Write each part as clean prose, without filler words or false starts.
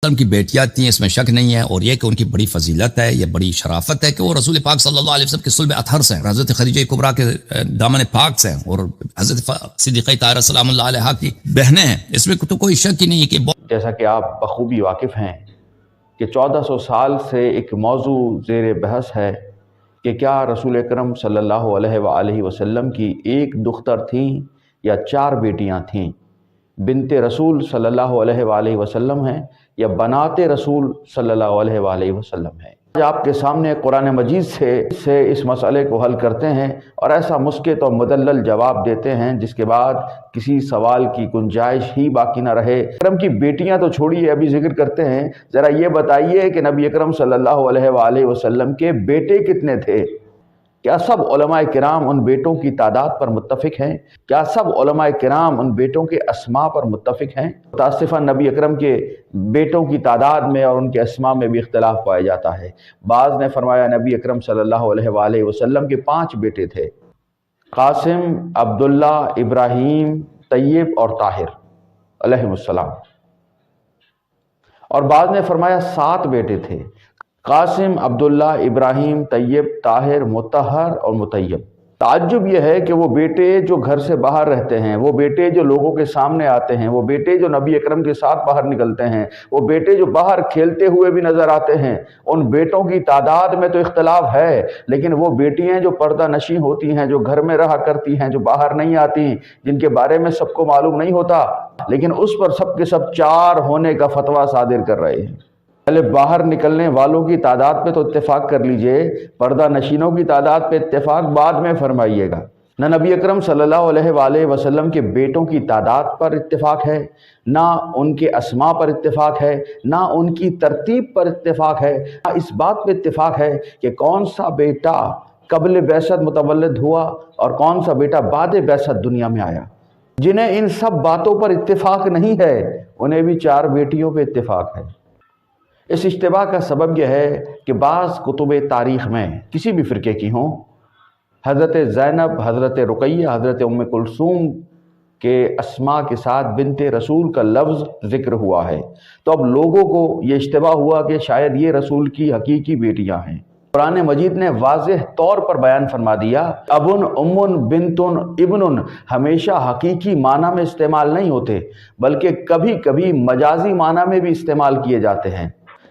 وسلم کی بیٹیاں تھیں، اس میں شک نہیں ہے، اور یہ کہ ان کی بڑی فضیلت ہے، یہ بڑی شرافت ہے کہ وہ رسول پاک صلی اللہ علیہ وسلم کے صلب اطہر سے ہیں، حضرت خدیجہ کبریٰ کے دامن پاک سے ہیں، اور حضرت صدیقہ طاہرہ سلام اللہ علیہا کی بہنیں ہیں، اس میں تو کوئی شک ہی نہیں ہے کہ جیسا کہ آپ بخوبی واقف ہیں کہ 1400 سال سے ایک موضوع زیر بحث ہے کہ کیا رسول اکرم صلی اللہ علیہ وآلہ وسلم کی ایک دختر تھیں یا 4 بیٹیاں تھیں، بنت رسول صلی اللہ علیہ وآلہ وسلم ہیں یا بنات رسول صلی اللہ علیہ وآلہ وسلم ہیں۔ آج آپ کے سامنے قرآن مجید سے اس مسئلے کو حل کرتے ہیں اور ایسا مسکت اور مدلل جواب دیتے ہیں جس کے بعد کسی سوال کی گنجائش ہی باقی نہ رہے۔ اکرم کی بیٹیاں تو چھوڑیے، ابھی ذکر کرتے ہیں، ذرا یہ بتائیے کہ نبی اکرم صلی اللہ علیہ وآلہ وسلم کے بیٹے کتنے تھے؟ کیا سب علماء کرام ان بیٹوں کی تعداد پر متفق ہیں؟ کیا سب علماء کرام ان بیٹوں کے اسماء پر متفق ہیں؟ متاسفاً نبی اکرم کے بیٹوں کی تعداد میں اور ان کے اسماء میں بھی اختلاف پایا جاتا ہے۔ بعض نے فرمایا نبی اکرم صلی اللہ علیہ وآلہ وسلم کے 5 بیٹے تھے، قاسم، عبداللہ، ابراہیم، طیب اور طاہر علیہم السلام، اور بعض نے فرمایا 7 بیٹے تھے، قاسم، عبداللہ، ابراہیم، طیب، طاہر، مطہر اور مطیب۔ تعجب یہ ہے کہ وہ بیٹے جو گھر سے باہر رہتے ہیں، وہ بیٹے جو لوگوں کے سامنے آتے ہیں، وہ بیٹے جو نبی اکرم کے ساتھ باہر نکلتے ہیں، وہ بیٹے جو باہر کھیلتے ہوئے بھی نظر آتے ہیں، ان بیٹوں کی تعداد میں تو اختلاف ہے، لیکن وہ بیٹیاں جو پردہ نشیں ہوتی ہیں، جو گھر میں رہا کرتی ہیں، جو باہر نہیں آتی، جن کے بارے میں سب کو معلوم نہیں ہوتا، لیکن اس پر سب کے سب 4 ہونے کا فتویٰ صادر کر رہے ہیں۔ پہلے باہر نکلنے والوں کی تعداد پہ تو اتفاق کر لیجئے، پردہ نشینوں کی تعداد پہ اتفاق بعد میں فرمائیے گا۔ نہ نبی اکرم صلی اللہ علیہ وآلہ وسلم کے بیٹوں کی تعداد پر اتفاق ہے، نہ ان کے اسماء پر اتفاق ہے، نہ ان کی ترتیب پر اتفاق ہے، نہ اس بات پہ اتفاق ہے کہ کون سا بیٹا قبل بعثت متولد ہوا اور کون سا بیٹا بعد بعثت دنیا میں آیا۔ جنہیں ان سب باتوں پر اتفاق نہیں ہے، انہیں بھی 4 بیٹیوں پہ اتفاق ہے۔ اس اشتباہ کا سبب یہ ہے کہ بعض کتب تاریخ میں کسی بھی فرقے کی ہوں، حضرت زینب، حضرت رقیہ، حضرت ام کلثوم کے اسماء کے ساتھ بنت رسول کا لفظ ذکر ہوا ہے، تو اب لوگوں کو یہ اشتباہ ہوا کہ شاید یہ رسول کی حقیقی بیٹیاں ہیں۔ قرآن مجید نے واضح طور پر بیان فرما دیا، ابن، امن، بنتن، ابن ہمیشہ حقیقی معنی میں استعمال نہیں ہوتے، بلکہ کبھی کبھی مجازی معنی میں بھی استعمال کیے جاتے ہیں۔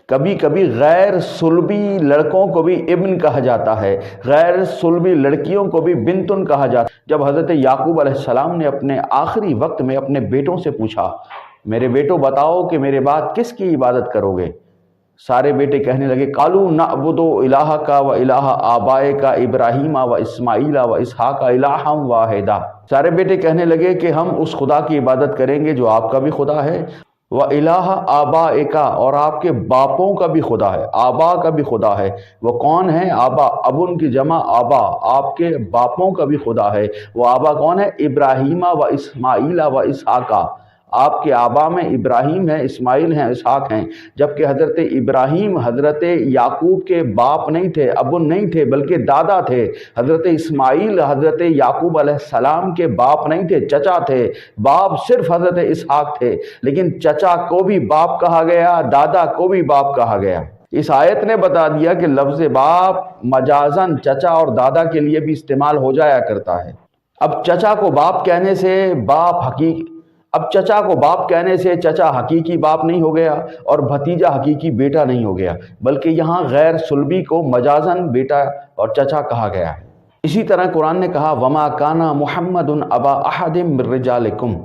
کبھی کبھی غیر صلبی لڑکوں کو بھی ابن کہا جاتا ہے، غیر صلبی لڑکیوں کو بھی بنتن کہا جاتا ہے۔ جب حضرت یعقوب علیہ السلام نے اپنے آخری وقت میں اپنے بیٹوں سے پوچھا، میرے بیٹوں بتاؤ کہ میرے بعد کس کی عبادت کرو گے؟ سارے بیٹے کہنے لگے، قالوا نعبد الہک و الہ آبائک ابراہیم و اسماعیل و اسحاق الہا واحدا۔ سارے بیٹے کہنے لگے کہ ہم اس خدا کی عبادت کریں گے جو آپ کا بھی خدا ہے، وَإِلَٰهَ آبَائِكَ اور آپ کے باپوں کا بھی خدا ہے، آبا کا بھی خدا ہے۔ وہ کون ہے؟ آبا، ابن کی جمع آبا، آپ کے باپوں کا بھی خدا ہے۔ وہ آبا کون ہے؟ ابراہیم و اسماعیل و اسحاق۔ آپ کے آبا میں ابراہیم ہے، اسماعیل ہیں، اسحاق ہیں، جبکہ حضرت ابراہیم حضرت یعقوب کے باپ نہیں تھے، ابن نہیں تھے، بلکہ دادا تھے۔ حضرت اسماعیل حضرت یعقوب علیہ السلام کے باپ نہیں تھے، چچا تھے۔ باپ صرف حضرت اسحاق تھے، لیکن چچا کو بھی باپ کہا گیا، دادا کو بھی باپ کہا گیا۔ اس آیت نے بتا دیا کہ لفظ باپ مجازن چچا اور دادا کے لیے بھی استعمال ہو جایا کرتا ہے۔ اب چچا کو باپ کہنے سے چچا حقیقی باپ نہیں ہو گیا اور بھتیجا حقیقی بیٹا نہیں ہو گیا، بلکہ یہاں غیر صلبی کو مجازن بیٹا اور چچا کہا گیا ہے۔ اسی طرح قرآن نے کہا وَمَا كَانَ مُحَمَّدٌ أَبَا أَحَدٍ مِّن رِّجَالِكُمْ،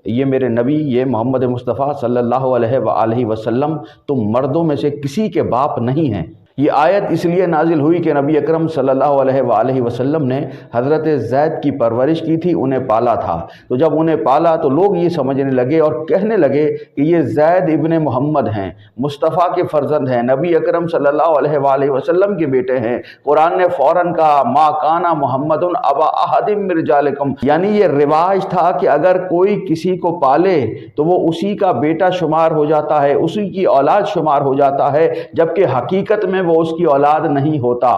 یہ میرے نبی، یہ محمد مصطفیٰ صلی اللہ علیہ وآلہ وسلم تم مردوں میں سے کسی کے باپ نہیں ہیں۔ یہ آیت اس لیے نازل ہوئی کہ نبی اکرم صلی اللہ علیہ وآلہ وسلم نے حضرت زید کی پرورش کی تھی، انہیں پالا تھا۔ تو جب انہیں پالا تو لوگ یہ سمجھنے لگے اور کہنے لگے کہ یہ زید ابن محمد ہیں، مصطفیٰ کے فرزند ہیں، نبی اکرم صلی اللہ علیہ وآلہ وسلم کے بیٹے ہیں۔ قرآن نے فوراً کہا ما کان محمد ابا احد من رجالکم، یعنی یہ رواج تھا کہ اگر کوئی کسی کو پالے تو وہ اسی کا بیٹا شمار ہو جاتا ہے، اسی کی اولاد شمار ہو جاتا ہے، جبکہ حقیقت میں وہ اس کی اولاد نہیں ہوتا۔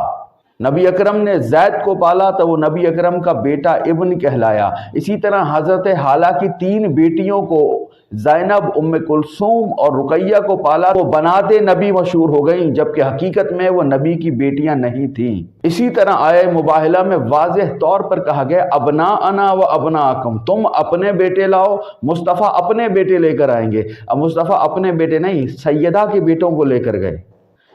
نبی اکرم نے زید کو پالا تو وہ نبی اکرم کا بیٹا ابن کہلایا۔ اسی طرح حضرت حالہ کی 3 بیٹیوں کو زینب، ام کلثوم اور رقیہ کو پالا وہ بنات نبی مشہور ہو گئیں، جبکہ حقیقت میں وہ نبی کی بیٹیاں نہیں تھیں۔ اسی طرح آیہ مباہلہ میں واضح طور پر کہا گیا ابناءنا و ابناءکم، تم اپنے بیٹے لاؤ، مصطفیٰ اپنے بیٹے لے کر آئیں گے۔ اب مصطفیٰ اپنے بیٹے نہیں، سیدہ کے بیٹوں کو لے کر گئے،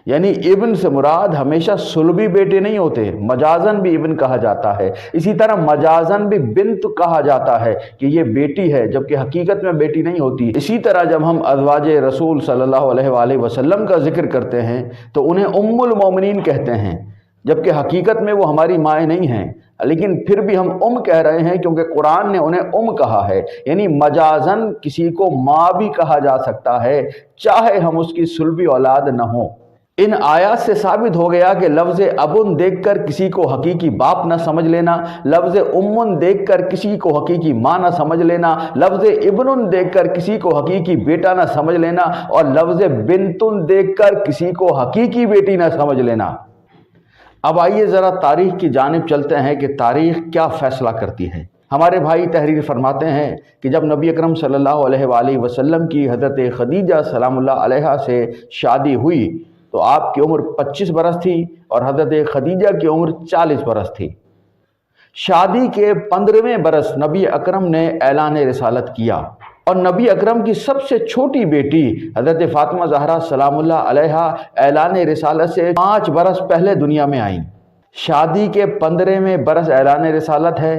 یعنی ابن سے مراد ہمیشہ صلبی بیٹے نہیں ہوتے، مجازن بھی ابن کہا جاتا ہے، اسی طرح مجازن بھی بنت کہا جاتا ہے کہ یہ بیٹی ہے، جبکہ حقیقت میں بیٹی نہیں ہوتی۔ اسی طرح جب ہم ازواج رسول صلی اللہ علیہ وآلہ وسلم کا ذکر کرتے ہیں تو انہیں ام المومنین کہتے ہیں، جبکہ حقیقت میں وہ ہماری مائیں نہیں ہیں، لیکن پھر بھی ہم ام کہہ رہے ہیں کیونکہ قرآن نے انہیں ام کہا ہے، یعنی مجازن کسی کو ماں بھی کہا جا سکتا ہے چاہے ہم اس کی صلبی اولاد نہ ہوں۔ ان آیات سے ثابت ہو گیا کہ لفظ ابن دیکھ کر کسی کو حقیقی باپ نہ سمجھ لینا، لفظ امن دیکھ کر کسی کو حقیقی ماں نہ سمجھ لینا، لفظ ابن دیکھ کر کسی کو حقیقی بیٹا نہ سمجھ لینا، اور لفظ بنتن دیکھ کر کسی کو حقیقی بیٹی نہ سمجھ لینا۔ اب آئیے ذرا تاریخ کی جانب چلتے ہیں کہ تاریخ کیا فیصلہ کرتی ہے۔ ہمارے بھائی تحریر فرماتے ہیں کہ جب نبی اکرم صلی اللہ علیہ وآلہ وسلم کی حضرت خدیجہ سلام اللہ علیہا سے شادی ہوئی تو آپ کی عمر 25 برس تھی اور حضرت خدیجہ کی عمر 40 برس تھی۔ شادی کے 15ویں برس نبی اکرم نے اعلان رسالت کیا اور نبی اکرم کی سب سے چھوٹی بیٹی حضرت فاطمہ زہرا سلام اللہ علیہا اعلان رسالت سے 5 برس پہلے دنیا میں آئیں۔ شادی کے 15ویں برس اعلان رسالت ہے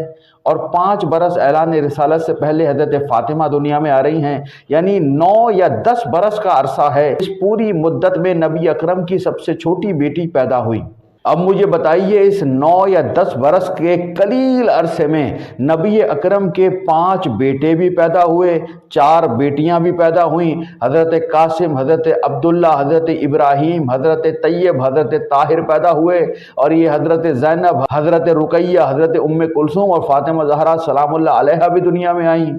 اور 5 برس اعلان رسالت سے پہلے حضرت فاطمہ دنیا میں آ رہی ہیں، یعنی 9 یا 10 برس کا عرصہ ہے۔ اس پوری مدت میں نبی اکرم کی سب سے چھوٹی بیٹی پیدا ہوئی۔ اب مجھے بتائیے اس 9 یا 10 برس کے قلیل عرصے میں نبی اکرم کے 5 بیٹے بھی پیدا ہوئے، 4 بیٹیاں بھی پیدا ہوئیں، حضرت قاسم، حضرت عبداللہ، حضرت ابراہیم، حضرت طیب، حضرت طاہر پیدا ہوئے، اور یہ حضرت زینب، حضرت رقیہ، حضرت ام کلثوم اور فاطمہ زہرا سلام اللہ علیہا بھی دنیا میں آئیں،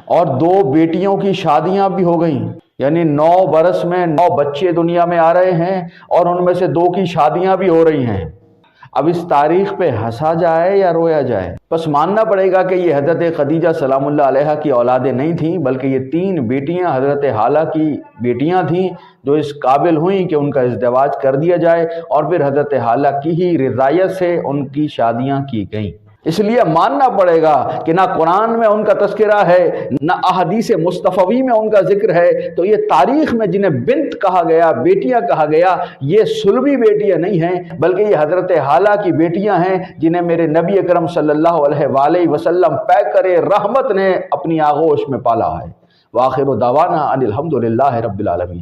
اور 2 بیٹیوں کی شادیاں بھی ہو گئیں، یعنی 9 برس میں 9 بچے دنیا میں آ رہے ہیں اور ان میں سے 2 کی شادیاں بھی ہو رہی ہیں۔ اب اس تاریخ پہ ہنسا جائے یا رویا جائے؟ بس ماننا پڑے گا کہ یہ حضرت خدیجہ سلام اللہ علیہا کی اولادیں نہیں تھیں، بلکہ یہ 3 بیٹیاں حضرت حالہ کی بیٹیاں تھیں جو اس قابل ہوئیں کہ ان کا ازدواج کر دیا جائے، اور پھر حضرت حالہ کی ہی رضایت سے ان کی شادیاں کی گئیں۔ اس لیے ماننا پڑے گا کہ نہ قرآن میں ان کا تذکرہ ہے نہ احادیث مصطفی میں ان کا ذکر ہے، تو یہ تاریخ میں جنہیں بنت کہا گیا، بیٹیاں کہا گیا، یہ صلبی بیٹیاں نہیں ہیں، بلکہ یہ حضرت حالہ کی بیٹیاں ہیں جنہیں میرے نبی اکرم صلی اللہ علیہ وآلہ وسلم پیکر رحمت نے اپنی آغوش میں پالا ہے۔ وآخر دعوانا ان الحمد للہ رب العالمین۔